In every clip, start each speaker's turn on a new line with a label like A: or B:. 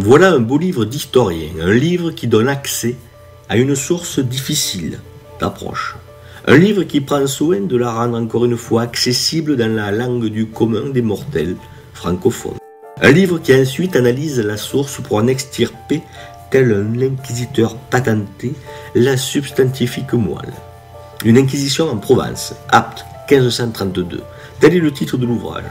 A: Voilà un beau livre d'historien, un livre qui donne accès à une source difficile d'approche. Un livre qui prend soin de la rendre encore une fois accessible dans la langue du commun des mortels francophones. Un livre qui ensuite analyse la source pour en extirper, tel un inquisiteur patenté, la substantifique moelle. Une inquisition en Provence, Apt 1532, tel est le titre de l'ouvrage.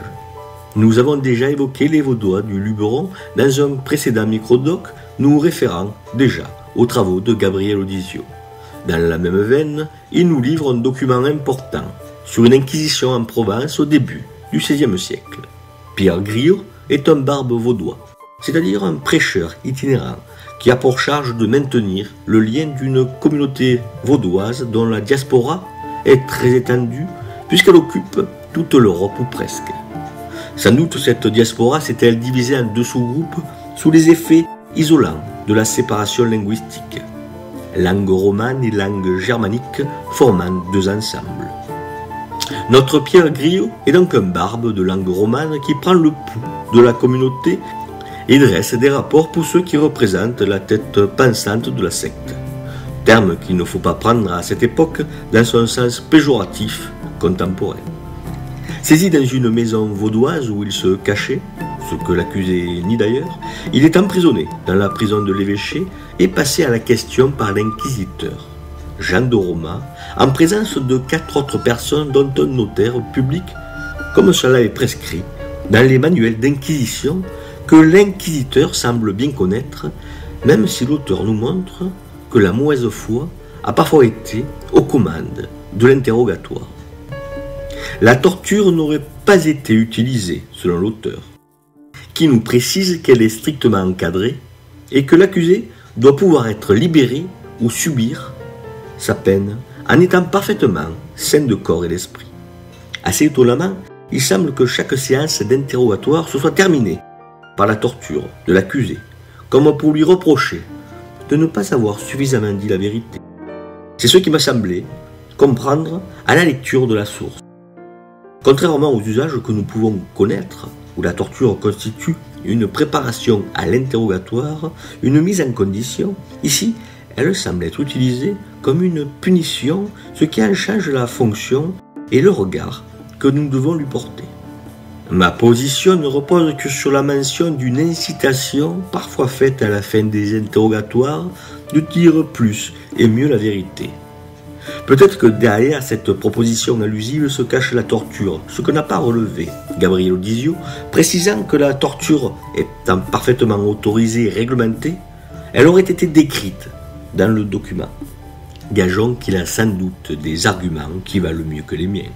A: Nous avons déjà évoqué les Vaudois du Luberon dans un précédent microdoc, nous référant déjà aux travaux de Gabriel Audisio. Dans la même veine, il nous livre un document important sur une inquisition en Provence au début du XVIe siècle. Pierre Griot est un barbe vaudois, c'est-à-dire un prêcheur itinérant qui a pour charge de maintenir le lien d'une communauté vaudoise dont la diaspora est très étendue puisqu'elle occupe toute l'Europe ou presque. Sans doute cette diaspora s'est-elle divisée en deux sous-groupes sous les effets isolants de la séparation linguistique. Langue romane et langue germanique formant deux ensembles. Notre Pierre Griot est donc un barbe de langue romane qui prend le pouls de la communauté et dresse des rapports pour ceux qui représentent la tête pensante de la secte. Terme qu'il ne faut pas prendre à cette époque dans son sens péjoratif contemporain. Saisi dans une maison vaudoise où il se cachait, ce que l'accusé nie d'ailleurs, il est emprisonné dans la prison de l'évêché et passé à la question par l'inquisiteur, Jean de Roma, en présence de 4 autres personnes dont un notaire public, comme cela est prescrit dans les manuels d'inquisition que l'inquisiteur semble bien connaître, même si l'auteur nous montre que la mauvaise foi a parfois été aux commandes de l'interrogatoire. La torture n'aurait pas été utilisée, selon l'auteur, qui nous précise qu'elle est strictement encadrée et que l'accusé doit pouvoir être libéré ou subir sa peine en étant parfaitement sain de corps et d'esprit. Assez étonnamment, il semble que chaque séance d'interrogatoire se soit terminée par la torture de l'accusé, comme pour lui reprocher de ne pas avoir suffisamment dit la vérité. C'est ce qui m'a semblé comprendre à la lecture de la source. Contrairement aux usages que nous pouvons connaître, où la torture constitue une préparation à l'interrogatoire, une mise en condition, ici, elle semble être utilisée comme une punition, ce qui en change la fonction et le regard que nous devons lui porter. Ma position ne repose que sur la mention d'une incitation, parfois faite à la fin des interrogatoires, de dire plus et mieux la vérité. Peut-être que derrière cette proposition allusive se cache la torture, ce que n'a pas relevé Gabriel Audisio, précisant que la torture étant parfaitement autorisée et réglementée, elle aurait été décrite dans le document. Gageons qu'il a sans doute des arguments qui valent mieux que les miens.